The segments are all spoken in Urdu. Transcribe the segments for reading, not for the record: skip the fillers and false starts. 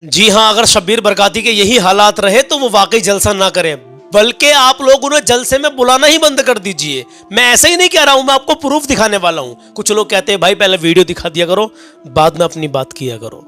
جی ہاں، اگر شبیر برکاتی کے یہی حالات رہے تو وہ واقعی جلسہ نہ کریں، بلکہ آپ لوگ انہیں جلسے میں بلانا ہی بند کر دیجئے۔ میں ایسے ہی نہیں کہہ رہا ہوں، میں آپ کو پروف دکھانے والا ہوں۔ کچھ لوگ کہتے ہیں بھائی پہلے ویڈیو دکھا دیا کرو، بعد میں اپنی بات کیا کرو۔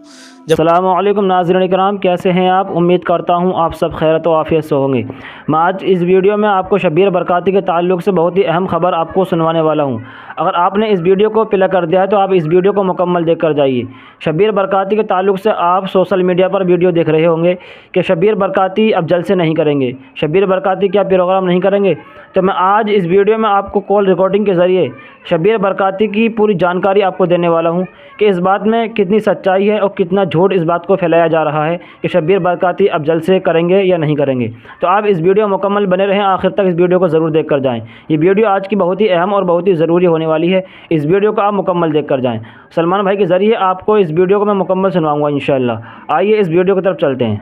السلام علیکم ناظرین کرام، کیسے ہیں آپ؟ امید کرتا ہوں آپ سب خیرت و عافیت سے ہوں گے۔ میں آج اس ویڈیو میں آپ کو شبیر برکاتی کے تعلق سے بہت ہی اہم خبر آپ کو سنوانے والا ہوں۔ اگر آپ نے اس ویڈیو کو پلے کر دیا ہے تو آپ اس ویڈیو کو مکمل دیکھ کر جائیے۔ شبیر برکاتی کے تعلق سے آپ سوشل میڈیا پر ویڈیو دیکھ رہے ہوں گے کہ شبیر برکاتی اب جلسے نہیں کریں گے، شبیر برکاتی کیا پروگرام نہیں کریں گے۔ تو میں آج اس ویڈیو میں آپ کو کال ریکارڈنگ کے ذریعے شبیر برکاتی کی پوری جانکاری آپ کو دینے والا ہوں کہ اس بات میں کتنی سچائی ہے اور کتنا جھوٹ اس بات کو پھیلایا جا رہا ہے کہ شبیر برکاتی اب جلسے کریں گے یا نہیں کریں گے۔ تو آپ اس ویڈیو مکمل بنے رہیں، آخر تک اس ویڈیو کو ضرور دیکھ کر جائیں۔ یہ ویڈیو آج کی بہت ہی اہم اور بہت ہی ضروری ہونے والی ہے، اس ویڈیو کو آپ مکمل دیکھ کر جائیں۔ سلمان بھائی کے ذریعے آپ کو اس ویڈیو کو میں مکمل سنواؤں گا انشاءاللہ۔ آئیے اس ویڈیو کی طرف چلتے ہیں۔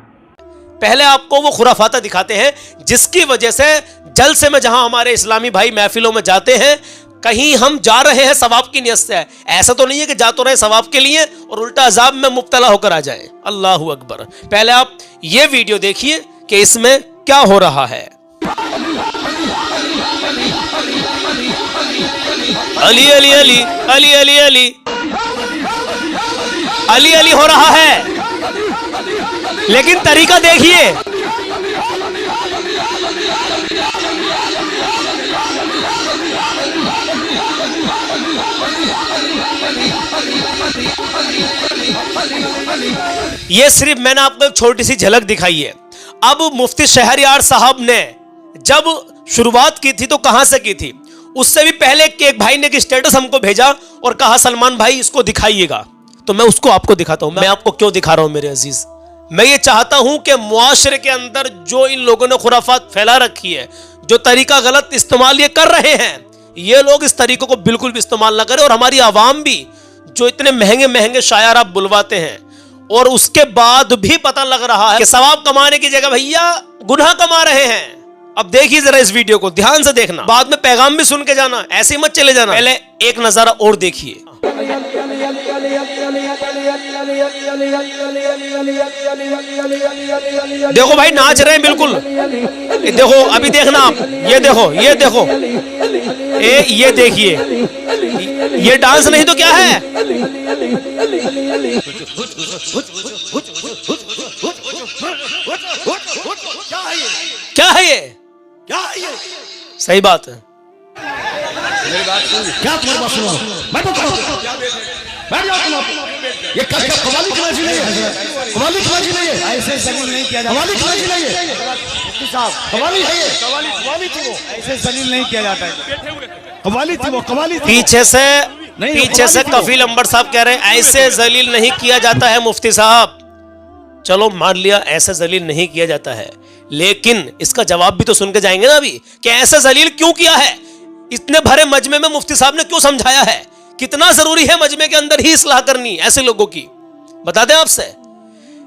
پہلے آپ کو وہ خرافات دکھاتے ہیں جس کی وجہ سے جلسے میں جہاں ہمارے اسلامی بھائی محفلوں میں جاتے ہیں، کہیں ہم جا رہے ہیں ثواب کی نیت سے، ایسا تو نہیں ہے کہ جا تو رہے ثواب کے لیے اور الٹا عذاب میں مبتلا ہو کر آ جائیں۔ اللہ اکبر۔ پہلے آپ یہ ویڈیو دیکھیے کہ اس میں کیا ہو رہا ہے۔ علی علی علی علی علی علی علی علی ہو رہا ہے، لیکن طریقہ دیکھیے۔ یہ صرف میں نے آپ کو ایک چھوٹی سی جھلک دکھائی ہے۔ اب مفتی شہریار صاحب نے جب شروعات کی تھی تو کہاں سے کی تھی؟ اس سے بھی پہلے کہ ایک بھائی نے ایک اسٹیٹس ہم کو بھیجا اور کہا سلمان بھائی اس کو دکھائیے گا، تو میں اس کو آپ کو دکھاتا ہوں۔ میں آپ کو کیوں دکھا رہا ہوں میرے عزیز؟ میں یہ چاہتا ہوں کہ معاشرے کے اندر جو ان لوگوں نے خرافات پھیلا رکھی ہے، جو طریقہ غلط استعمال یہ کر رہے ہیں، یہ لوگ اس طریقے کو بالکل بھی استعمال نہ کریں، اور ہماری عوام بھی جو اتنے مہنگے مہنگے شاعر آپ بلواتے ہیں اور اس کے بعد بھی پتہ لگ رہا ہے کہ ثواب کمانے کی جگہ بھیا گناہ کما رہے ہیں۔ اب دیکھیے ذرا اس ویڈیو کو، دھیان سے دیکھنا، بعد میں پیغام بھی سن کے جانا، ایسے ہی مت چلے جانا۔ پہلے ایک نظارہ اور دیکھیے۔ دیکھو بھائی ناچ رہے ہیں بالکل، دیکھو ابھی دیکھنا آپ، یہ دیکھو یہ دیکھو، یہ دیکھیے، یہ ڈانس نہیں تو کیا ہے؟ کیا ہے یہ؟ صحیح بات ہے۔ کیا تمہاری بات سنو؟ میں تو بیٹھ جاؤ تم، یہ قوالی کی وجہ نہیں ہے، قوالی کی وجہ نہیں ہے، ایسے ذلیل نہیں کیا جاتا، قوالی کی وجہ نہیں ہے، مفتی صاحب قوالی ہے، یہ قوالی تھی، وہ ایسے ذلیل نہیں کیا جاتا ہے، قوالی تھی، وہ قوالی تھی۔ پیچھے سے کفیل انبر صاحب کہہ رہے ہیں ایسے ذلیل نہیں کیا جاتا ہے مفتی صاحب۔ چلو مان لیا ایسے ذلیل نہیں کیا جاتا ہے، لیکن اس کا جواب بھی تو سن کے جائیں گے نا ابھی کہ ایسے ذلیل کیوں کیا ہے؟ اتنے بھرے مجمع میں مفتی صاحب نے کیوں سمجھایا ہے؟ کتنا ضروری ہے مجمع کے اندر ہی اصلاح کرنی ایسے لوگوں کی؟ بتا دیں آپ سے،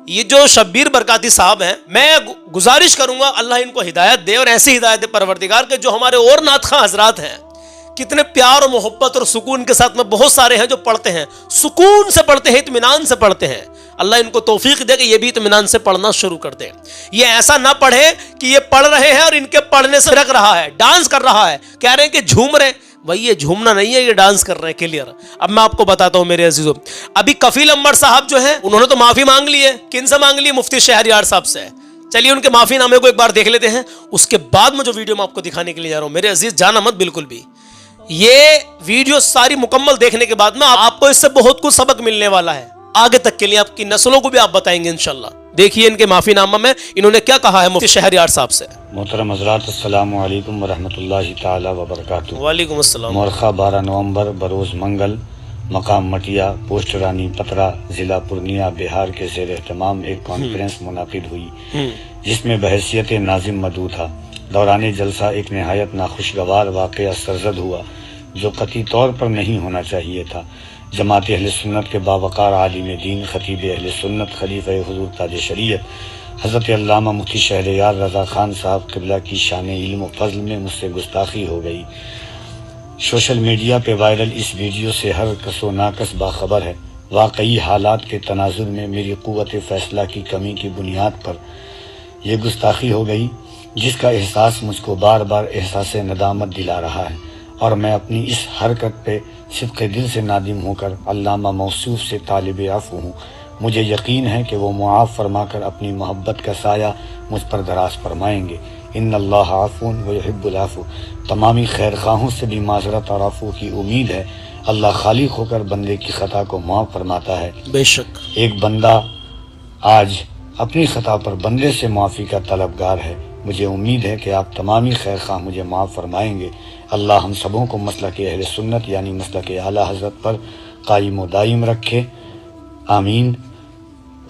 یہ جو شبیر برکاتی صاحب ہیں، میں گزارش کروں گا اللہ ان کو ہدایت دے، اور ایسی ہدایت دے پروردگار کے جو ہمارے اور نعت خواں حضرات ہیں، کتنے پیار اور محبت اور سکون کے ساتھ میں بہت سارے ہیں جو پڑھتے ہیں، سکون سے پڑھتے ہیں، اطمینان سے پڑھتے ہیں۔ اللہ ان کو توفیق دے کہ یہ بھی اطمینان سے پڑھنا شروع کر دیں۔ یہ ایسا نہ پڑھے کہ یہ پڑھ رہے ہیں اور ان کے پڑھنے سے رک رہا ہے، ڈانس کر رہا ہے، کہہ رہے ہیں کہ جھوم رہے ہیں۔ بھائی یہ جھومنا نہیں ہے، یہ ڈانس کر رہے ہیں، کلیئر۔ اب میں آپ کو بتاتا ہوں میرے عزیزوں، ابھی کفیل انبر صاحب جو ہیں انہوں نے تو معافی مانگ لی ہے۔ کن سے مانگ لی؟ مفتی شہریار صاحب سے۔ چلیے ان کے معافی نامے کو ایک بار دیکھ لیتے ہیں، اس کے بعد میں جو ویڈیو میں آپ کو دکھانے کے لیے جا رہا ہوں میرے عزیز، جانا مت بالکل بھی۔ یہ ویڈیو ساری مکمل دیکھنے کے بعد میں آپ کو اس سے بہت کچھ سبق ملنے والا ہے، آگے تک کے لیے آپ کی نسلوں کو بھی آپ بتائیں گے انشاءاللہ۔ دیکھیے ان کے معافی نامہ میں انہوں نے کیا کہا ہے مفتی شہریار صاحب سے۔ محترم حضرات، السلام علیکم ورحمۃ اللہ تعالی وبرکاتہ۔ وعلیکم السلام۔ مورخہ 12 نومبر بروز منگل، مقام مٹیا، پوسٹ رانی پترا، ضلع پورنیہ، بہار کے زیر اہتمام ایک کانفرنس منعقد ہوئی جس میں بحیثیت ناظم مدعو تھا۔ دوران جلسہ ایک نہایت ناخوشگوار واقعہ سرزد ہوا جو قطعی طور پر نہیں ہونا چاہیے تھا۔ جماعت اہل سنت کے باوقار عالم دین، خطیب اہل سنت، خلیفہ حضور تاج شریعت حضرت علامہ مفتی شہریار رضا خان صاحب قبلہ کی شان علم و فضل میں مجھ سے گستاخی ہو گئی۔ سوشل میڈیا پہ وائرل اس ویڈیو سے ہر کس و ناکس باخبر ہے۔ واقعی حالات کے تناظر میں میری قوت فیصلہ کی کمی کی بنیاد پر یہ گستاخی ہو گئی، جس کا احساس مجھ کو بار بار احساس ندامت دلا رہا ہے، اور میں اپنی اس حرکت پہ صدق دل سے نادم ہو کر علامہ موصوف سے طالب عفو ہوں۔ مجھے یقین ہے کہ وہ معاف فرما کر اپنی محبت کا سایہ مجھ پر دراز فرمائیں گے۔ ان اللہ عفو ویحب العفو۔ تمامی خیر خواہوں سے بھی معذرت اور عفو کی امید ہے۔ اللہ خالق ہو کر بندے کی خطا کو معاف فرماتا ہے۔ بے شک ایک بندہ آج اپنی خطا پر بندے سے معافی کا طلبگار ہے۔ مجھے امید ہے کہ آپ تمامی خیر خواہ مجھے معاف فرمائیں گے۔ اللہ ہم سبوں کو مسلک اہل سنت یعنی مسلک اعلیٰ حضرت پر قائم و دائم رکھے، آمین۔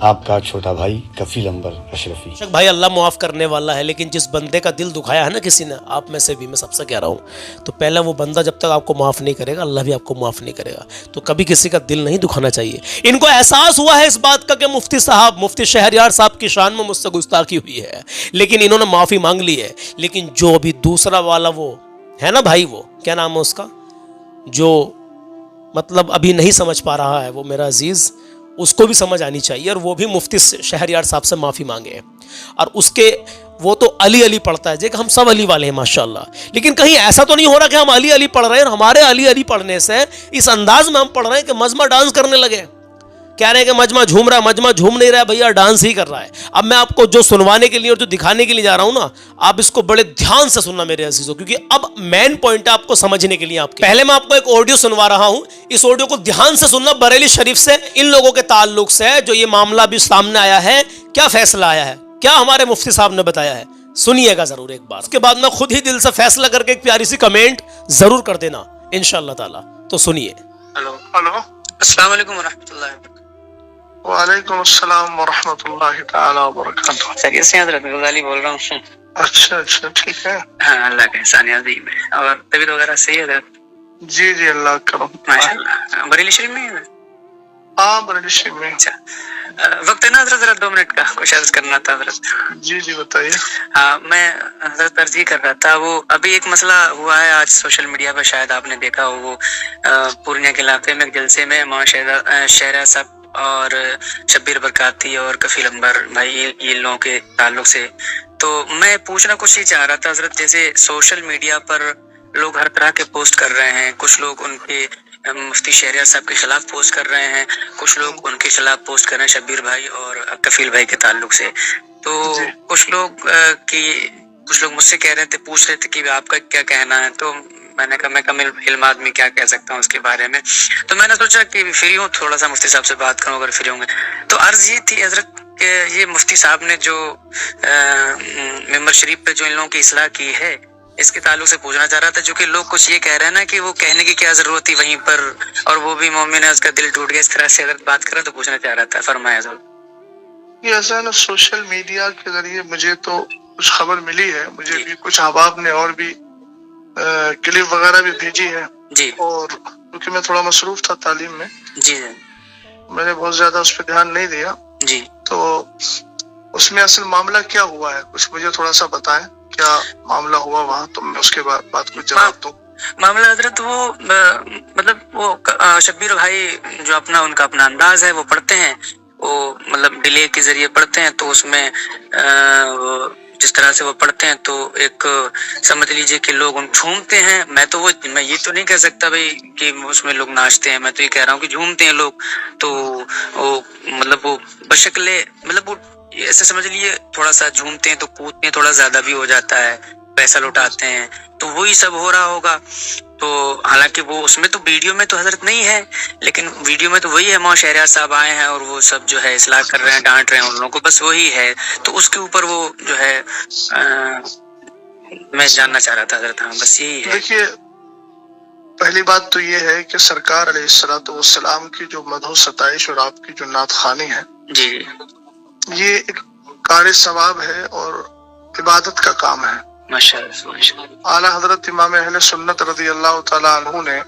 آپ کا چھوٹا بھائی کفیل انور اشرفی۔ شک بھائی اللہ معاف کرنے والا ہے، لیکن جس بندے کا دل دکھایا ہے نا کسی نے، آپ میں سے بھی، میں سب سے کہہ رہا ہوں، تو پہلا وہ بندہ جب تک آپ کو معاف نہیں کرے گا اللہ بھی آپ کو معاف نہیں کرے گا۔ تو کبھی کسی کا دل نہیں دکھانا چاہیے۔ ان کو احساس ہوا ہے اس بات کا کہ مفتی صاحب، مفتی شہریار صاحب کی شان میں مجھ سے گستاخی ہوئی ہے، لیکن انہوں نے معافی مانگ لی ہے۔ لیکن جو ابھی دوسرا والا وہ ہے نا بھائی، وہ کیا نام ہے اس کا، جو مطلب ابھی نہیں سمجھ پا رہا ہے، وہ میرا عزیز، اس کو بھی سمجھ آنی چاہیے، اور وہ بھی مفتی شہریار صاحب سے معافی مانگے، اور اس کے وہ تو علی علی پڑھتا ہے، کہ ہم سب علی والے ہیں ماشاءاللہ، لیکن کہیں ایسا تو نہیں ہو رہا کہ ہم علی علی پڑھ رہے ہیں اور ہمارے علی علی پڑھنے سے اس انداز میں ہم پڑھ رہے ہیں کہ مجمع ڈانس کرنے لگے، کہہ رہے ہیں کہ مجمع جھوم رہا ہے، مجمع جھوم نہیں رہا ہے بھیا، ڈانس ہی کر رہا ہے۔ اب میں آپ کو جو سنوانے کے لیے اور جو دکھانے کے لیے جا رہا ہوں نا، آپ اس کو بڑے دھیان سے سننا میرے عزیزوں، کیونکہ اب مین پوائنٹ ہے آپ کو سمجھنے کے لیے۔ آپ کے پہلے میں آپ کو ایک آڈیو سنوا رہا ہوں، اس آڈیو کو دھیان سے سننا، بریلی شریف سے ان لوگوں کے تعلق سے جو یہ معاملہ بھی سامنے آیا ہے، کیا فیصلہ آیا ہے، کیا ہمارے مفتی صاحب نے بتایا ہے، سنیے گا ضرور ایک بار۔ اس کے بعد میں خود ہی دل سے فیصلہ کر کے ایک پیاری سی کمنٹ ضرور کر دینا انشاءاللہ تعالی۔ تو سنیے۔ ہلو، ہلو، السلام علیکم ورحمۃ اللہ وبرکاتہ۔ وعلیکم السلام ورحمۃ اللہ تعالی وبرکاتہ۔ خیریت سے حضرت، میں غزالی بول رہا ہوں۔ اچھا اچھا، ٹھیک ہے۔ ہاں، اللہ کا احسان عظیم ہے۔ اور طبیعت وغیرہ صحیح ہے حضرت؟ جی جی، اللہ کرم۔ ماشاء اللہ۔ بریلی شریف میں ہے؟ ہاں، بریلی شریف میں۔ اچھا، وقت ہے نا حضرت؟ ذرا 2 منٹ کا کچھ عرض کرنا تھا حضرت۔ جی جی، بتائیے۔ ہاں، میں حضرت عرض یہ کر رہا تھا، وہ ابھی ایک مسئلہ ہوا ہے آج سوشل میڈیا پہ، شاید آپ نے دیکھا ہو، وہ پورنیہ کے علاقے میں ایک جلسے میں مولانا شہریار صاحب اور شبیر برکاتی اور کفیل انور بھائی، یہ لوگوں کے تعلق سے، تو میں پوچھنا کچھ یہ چاہ رہا تھا حضرت، جیسے سوشل میڈیا پر لوگ ہر طرح کے پوسٹ کر رہے ہیں، کچھ لوگ ان کے مفتی شہریار صاحب کے خلاف پوسٹ کر رہے ہیں، کچھ لوگ ان کے خلاف پوسٹ کر رہے ہیں شبیر بھائی اور کفیل بھائی کے تعلق سے، تو کچھ لوگ مجھ سے کہہ رہے تھے، پوچھ رہے تھے کہ آپ کا کیا کہنا ہے، تو میں نے کہا میں کم علم آدمی کیا کہہ سکتا ہوں اس کے بارے میں، تو میں نے سوچا کہ فری ہوں، تھوڑا سا مفتی صاحب سے بات کروں اگر فری ہوں گے۔ تو عرض یہ تھی حضرت کہ یہ مفتی صاحب نے جو ممبر شریف پہ جو ان لوگوں کی اصلاح کی ہے، اس کے تعلق سے پوچھنا چاہ رہا تھا، جو کہ لوگ کچھ یہ کہہ رہے ہیں نا کہ وہ کہنے کی کیا ضرورت تھی وہیں پر، اور وہ بھی مومن ہے، اس کا دل ٹوٹ گیا، اس طرح سے حضرت بات کریں تو پوچھنا چاہ رہا تھا، فرمائے حضرت۔ یہ ایسا نا، سوشل میڈیا کے ذریعے مجھے تو کچھ خبر ملی ہے، مجھے بھی کچھ احباب نے اور بھی کلپ وغیرہ بھی بھیجی ہے، جی، اور کیونکہ میں تھوڑا مصروف تھا تعلیم میں، جی میں نے بہت زیادہ اس پہ دھیان نہیں دیا، جی، تو اس میں اصل معاملہ کیا ہوا ہے کچھ مجھے تھوڑا سا بتائیں، کیا معاملہ ہوا وہاں، تو میں اس کے بعد بات کو جواب دوں۔ معاملہ حضرت وہ مطلب وہ شبیر بھائی جو ان کا اپنا انداز ہے وہ پڑھتے ہیں، وہ مطلب ڈیلے کے ذریعے پڑھتے ہیں، تو اس میں جس طرح سے وہ پڑھتے ہیں تو ایک سمجھ لیجئے کہ لوگ ان جھومتے ہیں، میں یہ تو نہیں کہہ سکتا بھائی کہ اس میں لوگ ناچتے ہیں، میں تو یہ کہہ رہا ہوں کہ جھومتے ہیں لوگ، تو وہ مطلب وہ بشکل مطلب وہ ایسے سمجھ لیجیے تھوڑا سا جھومتے ہیں تو کودتے ہیں، تھوڑا زیادہ بھی ہو جاتا ہے، پیسہ لوٹاتے ہیں، تو وہی سب ہو رہا ہوگا۔ تو حالانکہ وہ اس میں تو ویڈیو میں تو حضرت نہیں ہے، لیکن ویڈیو میں تو وہی ہے، مولانا شہریار صاحب آئے ہیں اور وہ سب جو ہے اصلاح کر رہے ہیں، ڈانٹ رہے ہیں ان لوگوں کو، بس وہی ہے، تو اس کے اوپر وہ جو ہے میں جاننا چاہ رہا تھا حضرت۔ ہاں، بس یہی ہے۔ دیکھیے، پہلی بات تو یہ ہے کہ سرکار علیہ الصلوۃ والسلام کی جو مدح و ستائش اور آپ کی جو نعت خوانی ہے، جی، یہ ایک کار ثواب ہے اور عبادت کا کام ہے۔ ماشاء اللہ۔ اعلیٰ حضرت امام اہل سنت رضی اللہ تعالیٰ عنہ نے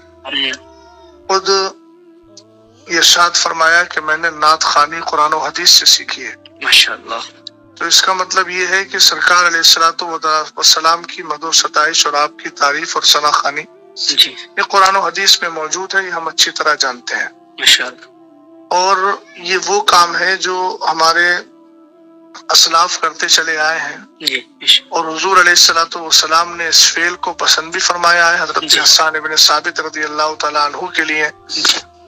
خود یہ ارشاد فرمایا کہ میں نے نعت خوانی قرآن و حدیث سے سیکھی ہے۔ ماشاء اللہ۔ تو اس کا مطلب یہ ہے کہ سرکار علیہ الصلوۃ والسلام کی مدح و ستائش اور آپ کی تعریف اور ثنا خوانی جی، یہ قرآن و حدیث میں موجود ہے، یہ ہم اچھی طرح جانتے ہیں۔ ماشاء اللہ۔ اور یہ وہ کام ہے جو ہمارے اسلاف کرتے چلے آئے ہیں، جی اور حضور علیہ الصلوۃ والسلام نے اس فعل کو پسند بھی فرمایا ہے حضرت حسان ابن ثابت رضی اللہ تعالیٰ عنہ کے لیے۔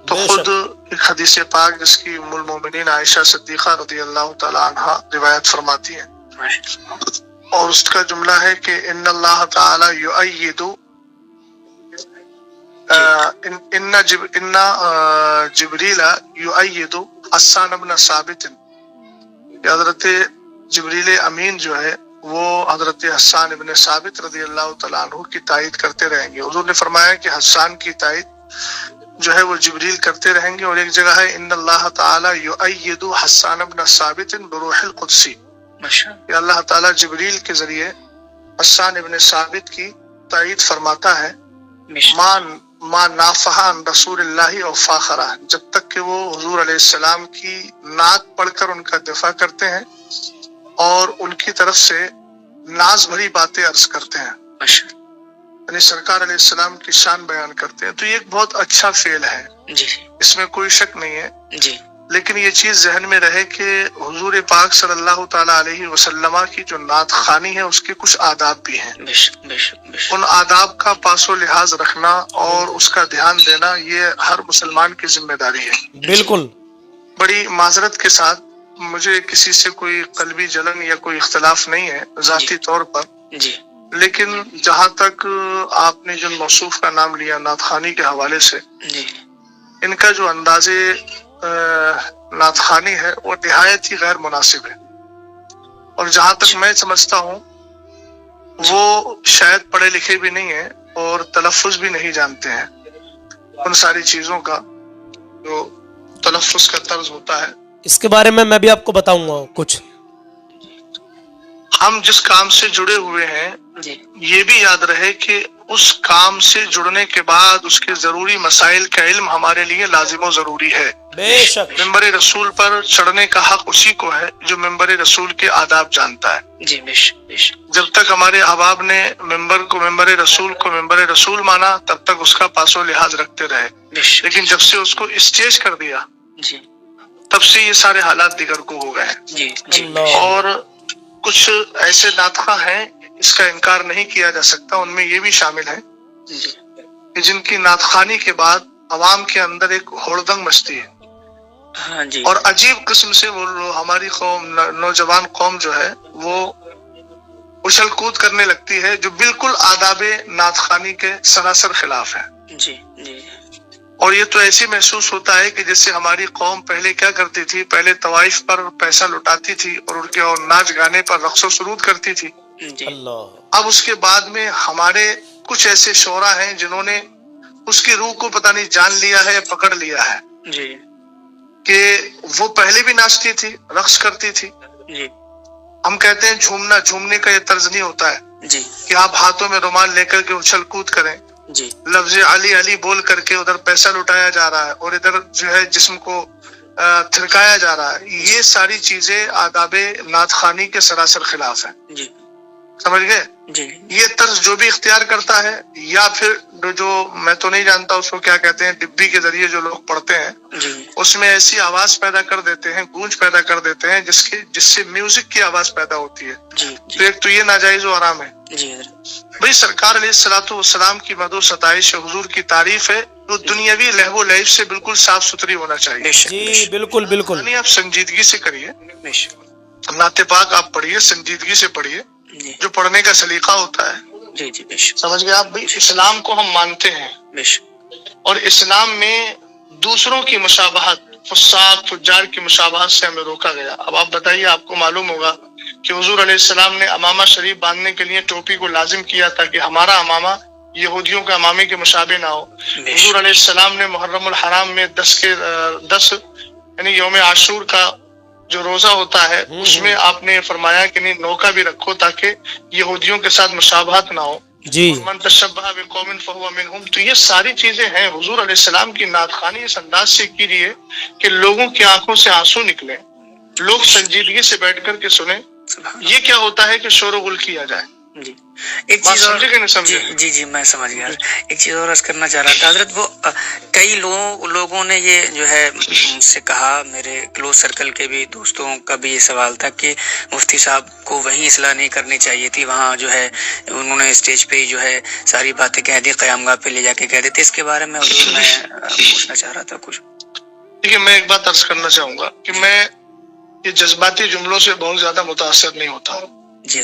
تو بے خود شک۔ ایک حدیث پاک جس کی ام المومنین عائشہ صدیقہ رضی اللہ تعالیٰ عنہا روایت فرماتی ہیں، اور اس کا جملہ ہے کہ ان اللہ تعالی یؤید ان جبریل یؤید حسان بن ثابت، کہ حضرت جبریل امین جو ہے وہ حضرت حسان ابن ثابت رضی اللہ تعالیٰ عنہ کی تائید کرتے رہیں گے۔ حضور نے فرمایا کہ حسان کی تائید جو ہے وہ جبریل کرتے رہیں گے، اور ایک جگہ ہے ان اللہ تعالی یؤید حسان بن ثابت بروح القدسی، کہ اللہ تعالیٰ جبریل کے ذریعے حسان ابن ثابت کی تائید فرماتا ہے، ما نافہ عن رسول اللہ او فاخرہ، جب تک کہ وہ حضور علیہ السلام کی نعت پڑھ کر ان کا دفاع کرتے ہیں اور ان کی طرف سے ناز بھری باتیں عرض کرتے ہیں، یعنی سرکار علیہ السلام کی شان بیان کرتے ہیں۔ تو یہ ایک بہت اچھا فعل ہے، اس میں کوئی شک نہیں ہے، لیکن یہ چیز ذہن میں رہے کہ حضور پاک صلی اللہ تعالیٰ علیہ وسلم کی جو نعت خوانی ہے اس کے کچھ آداب بھی ہیں، ان آداب کا پاس و لحاظ رکھنا اور اس کا دھیان دینا یہ ہر مسلمان کی ذمہ داری ہے۔ بالکل۔ بڑی معذرت کے ساتھ، مجھے کسی سے کوئی قلبی جلن یا کوئی اختلاف نہیں ہے ذاتی طور پر، لیکن جہاں تک آپ نے جن موصوف کا نام لیا نعت خوانی کے حوالے سے، ان کا جو انداز نعت خوانی ہے وہ نہایت ہی غیر مناسب ہے، اور جہاں تک میں سمجھتا ہوں وہ شاید پڑھے لکھے بھی نہیں ہیں اور تلفظ بھی نہیں جانتے ہیں ان ساری چیزوں کا جو تلفظ کا طرز ہوتا ہے۔ اس کے بارے میں بھی آپ کو بتاؤں گا کچھ۔ ہم جس کام سے جڑے ہوئے ہیں یہ بھی یاد رہے کہ اس کام سے جڑنے کے بعد اس کے ضروری مسائل کا علم ہمارے لیے لازم و ضروری ہے۔ بے شک۔ ممبر رسول پر چڑھنے کا حق اسی کو ہے جو ممبر رسول کے آداب جانتا ہے۔ جب تک ہمارے احباب نے ممبر کو ممبر رسول مانا تب تک اس کا پاس و لحاظ رکھتے رہے، لیکن جب سے اس کو اسٹیج کر دیا تب سے یہ سارے حالات دیگر کو ہو گئے، اور کچھ ایسے ناطخہ ہیں اس کا انکار نہیں کیا جا سکتا، ان میں یہ بھی شامل ہے کہ جن کی نعت خوانی کے بعد عوام کے اندر ایک ہڑدنگ مچتی ہے، اور عجیب قسم سے وہ ہماری قوم، نوجوان قوم جو ہے وہ اچھل کود کرنے لگتی ہے، جو بالکل آداب نعت خوانی کے سراسر خلاف ہے۔ اور یہ تو ایسی محسوس ہوتا ہے کہ جیسے ہماری قوم پہلے کیا کرتی تھی، پہلے طوائف پر پیسہ لٹاتی تھی اور ان کے اور ناچ گانے پر رقص و سرود کرتی تھی، اب اس کے بعد میں ہمارے کچھ ایسے شعراء ہیں جنہوں نے اس کی روح کو پتہ نہیں جان لیا ہے یا پکڑ لیا ہے، کہ وہ پہلے بھی ناچتی تھی، رقص کرتی تھی۔ ہم کہتے ہیں جھومنے کا یہ طرز نہیں ہوتا ہے کہ آپ ہاتھوں میں رومال لے کر کے اچھل کود کریں، لفظ علی علی بول کر کے ادھر پیسہ لٹایا جا رہا ہے اور ادھر جو ہے جسم کو تھرکایا جا رہا ہے، یہ ساری چیزیں آداب نعت خوانی کے سراسر خلاف ہیں۔ سمجھ گئے؟ یہ طرز جو بھی اختیار کرتا ہے، یا پھر جو میں تو نہیں جانتا اس کو کیا کہتے ہیں، ڈبی کے ذریعے جو لوگ پڑھتے ہیں اس میں ایسی آواز پیدا کر دیتے ہیں، گونج پیدا کر دیتے ہیں جس سے میوزک کی آواز پیدا ہوتی ہے، تو ایک تو یہ ناجائز و حرام ہے۔ بھئی سرکار علیہ الصلوۃ والسلام کی مدح و ستائش حضور کی تعریف ہے، جو دنیاوی لہو و لعب سے بالکل صاف ستھری ہونا چاہیے۔ جی بالکل بالکل۔ یعنی آپ سنجیدگی سے کریے، نعت پاک آپ پڑھیے، سنجیدگی سے پڑھیے، جو پڑھنے کا سلیقہ ہوتا ہے۔ سمجھ گئے آپ؟ بھئی اسلام کو ہم مانتے ہیں، اور اسلام میں دوسروں کی مشابہت، فساق فجار کی مشابہت سے ہمیں روکا گیا۔ اب آپ بتائیے، آپ کو معلوم ہوگا کہ حضور علیہ السلام نے امامہ شریف باندھنے کے لیے ٹوپی کو لازم کیا تھا کہ ہمارا امامہ یہودیوں کے امامے کے مشابہ نہ ہو۔ حضور علیہ السلام نے محرم الحرام میں 10 یعنی یوم عاشور کا جو روزہ ہوتا ہے اس میں آپ نے فرمایا کہ نہیں، نوکا بھی رکھو تاکہ یہودیوں کے ساتھ مشابہت نہ ہو۔ جی من تشبہ بقوم فہو منہم، تو یہ ساری چیزیں ہیں۔ حضور علیہ السلام کی نعت خوانی اس انداز سے کیجیے کہ لوگوں کی آنکھوں سے آنسو نکلے، لوگ سنجیدگی سے بیٹھ کر کے سنیں۔ یہ کیا ہوتا ہے کہ شور و غل کیا جائے، جی ایک چیز اور جی میں سمجھ گیا. ایک چیز اور عرض کرنا چاہ رہا تھا حضرت. وہ کئی لوگوں نے یہ جو ہے مجھ سے کہا، میرے کلوز سرکل کے بھی دوستوں کا بھی یہ سوال تھا کہ مفتی صاحب کو وہیں اصلاح نہیں کرنی چاہیے تھی، وہاں جو ہے انہوں نے اسٹیج پہ ہی جو ہے ساری باتیں کہہ دی، قیام گاہ پہ لے جا کے کہہ دیتے. اس کے بارے میں حضور میں پوچھنا چاہ رہا تھا کچھ. دیکھیے میں ایک بات عرض کرنا چاہوں گا کہ میں یہ جذباتی جملوں سے بہت زیادہ متاثر نہیں ہوتا. جی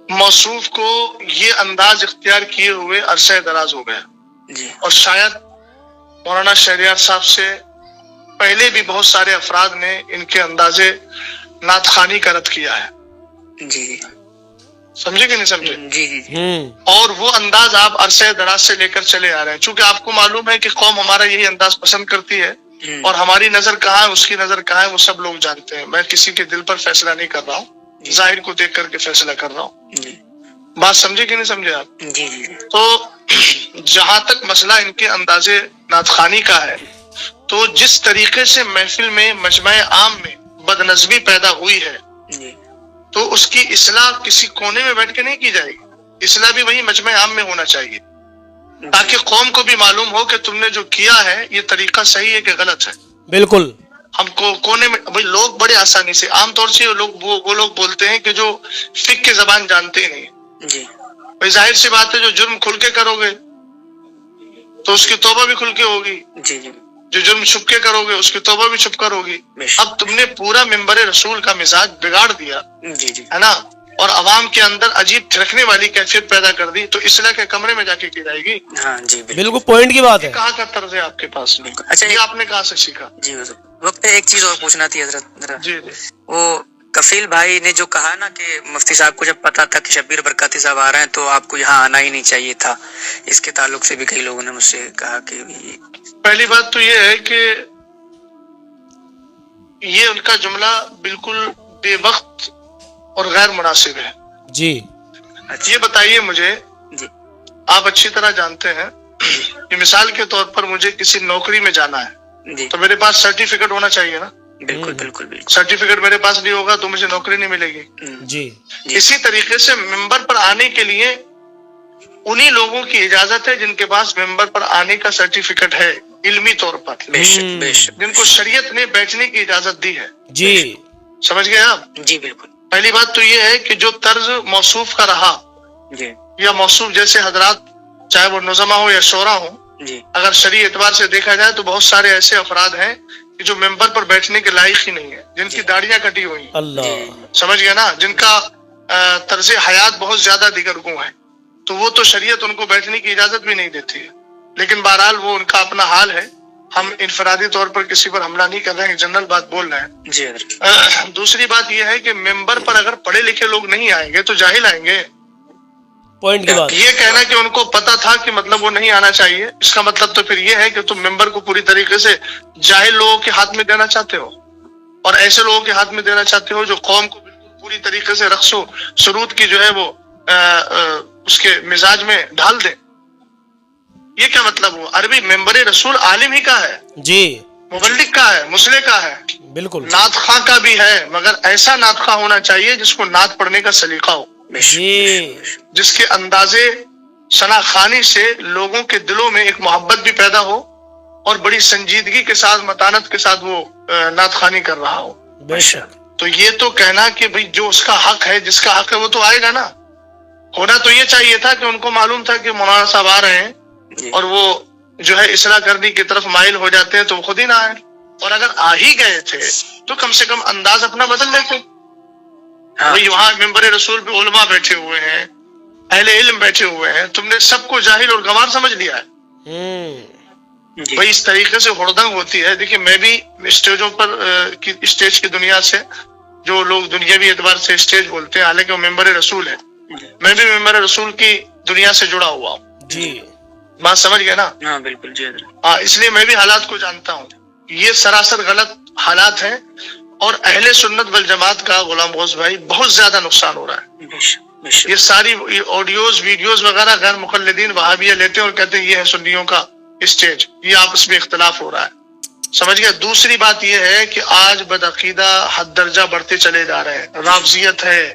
موصوف کو یہ انداز اختیار کیے ہوئے عرصہ دراز ہو گیا جی، اور شاید مولانا شہریار صاحب سے پہلے بھی بہت سارے افراد نے ان کے اندازے نعت خوانی کا رد کیا ہے. جی سمجھے کہ نہیں سمجھے؟ جی جی اور وہ انداز آپ عرصہ دراز سے لے کر چلے آ رہے ہیں. چونکہ آپ کو معلوم ہے کہ قوم ہمارا یہی انداز پسند کرتی ہے اور ہماری نظر کہاں ہے، اس کی نظر کہاں ہے، وہ سب لوگ جانتے ہیں. میں کسی کے دل پر فیصلہ نہیں کر رہا ہوں، ظاہر کو دیکھ کر کے فیصلہ کر رہا ہوں. بات سمجھے کہ نہیں سمجھے آپ؟ جی جی. تو جہاں تک مسئلہ ان کے اندازے نعت خوانی کا ہے، تو جس طریقے سے محفل میں مجمع عام میں بد نظمی پیدا ہوئی ہے جی تو اس کی اصلاح کسی کونے میں بیٹھ کے نہیں کی جائے گی. اصلاح بھی وہی مجمع عام میں ہونا چاہیے تاکہ قوم کو بھی معلوم ہو کہ تم نے جو کیا ہے یہ طریقہ صحیح ہے کہ غلط ہے. بالکل. ہم کو کونے میں بھائی لوگ بڑے آسانی سے عام طور سے وہ لوگ بولتے ہیں کہ جو فقہ کی زبان جانتے ہی نہیں. جی بھائی ظاہر سی بات ہے، جو جرم کھل کے کرو گے تو اس کی توبہ بھی کھل کے ہوگی، جی جی جو جرم چھپ کے کرو گے اس کی توبہ بھی چھپ کر ہوگی. اب تم نے پورا ممبر رسول کا مزاج بگاڑ دیا جی جی ہے نا، اور عوام کے اندر عجیب تھرکنے والی کیفیت پیدا کر دی، تو اصلاح کے کمرے میں جا کے کی جائے گی. ہاں جی بالکل پوائنٹ کی بات ہے. کہاں کا طرز ہے آپ کے پاس؟ اچھا یہ آپ نے کہاں سے سیکھا؟ جی وقت ایک چیز اور پوچھنا تھی حضرت. جی وہ کفیل بھائی نے جو کہا نا کہ مفتی صاحب کو جب پتا تھا کہ شبیر برکاتی صاحب آ رہے ہیں تو آپ کو یہاں آنا ہی نہیں چاہیے تھا، اس کے تعلق سے بھی کئی لوگوں نے مجھ سے کہا کہ پہلی بات تو یہ ہے کہ یہ ان کا جملہ بالکل بے وقت اور غیر مناسب ہے. جی یہ بتائیے مجھے، جی آپ اچھی طرح جانتے ہیں کہ مثال کے طور پر مجھے کسی نوکری میں جانا ہے جی تو میرے پاس سرٹیفکیٹ ہونا چاہیے نا. بالکل بالکل بالکل. سرٹیفکیٹ میرے پاس نہیں ہوگا تو مجھے نوکری نہیں ملے گی. جی اسی طریقے سے ممبر پر آنے کے لیے انہی لوگوں کی اجازت ہے جن کے پاس ممبر پر آنے کا سرٹیفکیٹ ہے علمی طور پر، بے شک بے شک، جن کو شریعت نے بیٹھنے کی اجازت دی ہے. جی سمجھ گئے آپ؟ جی بالکل. پہلی بات تو یہ ہے کہ جو طرز موصوف کا رہا جی یا موصوف جیسے حضرات چاہے وہ نظما ہو یا شورا ہو، جی اگر شرعی اعتبار سے دیکھا جائے تو بہت سارے ایسے افراد ہیں کہ جو ممبر پر بیٹھنے کے لائق ہی نہیں ہے، جن کی داڑیاں کٹی ہوئی ہیں، اللہ. سمجھ گئے نا، جن کا طرز حیات بہت زیادہ دیگر گوں ہے، تو وہ تو شریعت ان کو بیٹھنے کی اجازت بھی نہیں دیتی ہے. لیکن بہرحال وہ ان کا اپنا حال ہے، ہم انفرادی طور پر کسی پر حملہ نہیں کر رہے ہیں، جنرل بات بول رہے ہیں. جی حضرت. دوسری بات یہ ہے کہ ممبر پر اگر پڑھے لکھے لوگ نہیں آئیں گے تو جاہل آئیں گے. پوائنٹ کی بات. یہ کہنا کہ ان کو پتا تھا کہ مطلب وہ نہیں آنا چاہیے، اس کا مطلب تو پھر یہ ہے کہ تم ممبر کو پوری طریقے سے جاہل لوگوں کے ہاتھ میں دینا چاہتے ہو اور ایسے لوگوں کے ہاتھ میں دینا چاہتے ہو جو قوم کو بالکل پوری طریقے سے رقص و سرود کی جو ہے وہ اس کے مزاج میں ڈھال دیں. یہ کیا مطلب ہوا؟ عربی ممبر رسول عالم ہی کا ہے، جی مبلغ کا ہے، مسلح کا ہے، بالکل. نعت خواں کا بھی ہے، مگر ایسا نعت خواں ہونا چاہیے جس کو نعت پڑھنے کا سلیقہ ہو، جی جس کے اندازے ثنا خوانی سے لوگوں کے دلوں میں ایک محبت بھی پیدا ہو اور بڑی سنجیدگی کے ساتھ متانت کے ساتھ وہ نعت خوانی کر رہا ہو. بے شک. تو یہ تو کہنا کہ بھئی جو اس کا حق ہے، جس کا حق ہے وہ تو آئے گا نا. ہونا تو یہ چاہیے تھا کہ ان کو معلوم تھا کہ مولانا صاحب آ رہے ہیں اور وہ جو ہے اصلاح کرنے کی طرف مائل ہو جاتے ہیں تو وہ خود ہی نہ آئے، اور اگر آ ہی گئے تھے تو کم سے کم انداز اپنا بدل لیتے. وہاں ممبر رسول پہ علماء بیٹھے ہوئے ہیں، اہل علم بیٹھے ہوئے ہیں، تم نے سب کو جاہل اور گنوار سمجھ لیا ہے. بھائی اس طریقے سے ہڑدنگ ہوتی ہے. دیکھیے میں بھی اسٹیجوں پر اسٹیج کی دنیا سے، جو لوگ دنیاوی اعتبار سے اسٹیج بولتے ہیں، حالانکہ وہ ممبر رسول ہے، میں بھی ممبر رسول کی دنیا سے جڑا ہوا ہوں. جی بات سمجھ گئے نا؟ ہاں بالکل. جی اس لیے میں بھی حالات کو جانتا ہوں. یہ سراسر غلط حالات ہیں اور اہل سنت والجماعت کا غلام غوث بھائی بہت زیادہ نقصان ہو رہا ہے. یہ ساری آڈیوز ویڈیوز وغیرہ غیر مقلدین وہابیہ لیتے ہیں اور کہتے ہیں یہ ہے سنیوں کا اسٹیج، یہ آپس میں اختلاف ہو رہا ہے. سمجھ گئے؟ دوسری بات یہ ہے کہ آج بدعقیدہ حد درجہ بڑھتے چلے جا رہے ہیں، رافضیت ہے،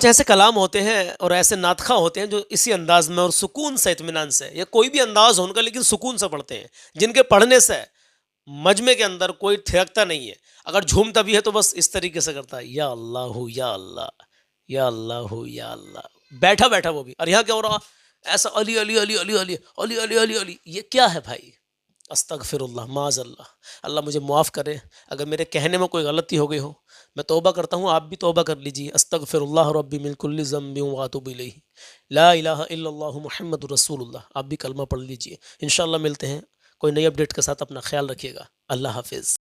اچھا ایسے کلام ہوتے ہیں اور ایسے ناطخہ ہوتے ہیں جو اسی انداز میں اور سکون سے اطمینان سے یا کوئی بھی انداز ہو ان کا لیکن سکون سے پڑھتے ہیں جن کے پڑھنے سے مجمع کے اندر کوئی تھرکتا نہیں ہے. اگر جھومتا بھی ہے تو بس اس طریقے سے کرتا ہے یا اللہ یا اللہ یا اللہ یا اللہ بیٹھا بیٹھا وہ بھی. اور یہاں کیا ہو رہا ایسا علی علی علی علی علی علی علی علی علی یہ کیا ہے بھائی؟ استغفر اللہ معاذ اللہ. اللہ مجھے معاف کرے اگر میرے کہنے میں کوئی غلطی ہو گئی ہو. میں توبہ کرتا ہوں آپ بھی توبہ کر لیجیے. استغفر اللہ ربی من کل ذنب واتوب الیہ لا الہ الا اللہ محمد رسول اللہ. آپ بھی کلمہ پڑھ لیجیے. انشاءاللہ ملتے ہیں کوئی نئی اپڈیٹ کے ساتھ. اپنا خیال رکھیے گا. اللہ حافظ.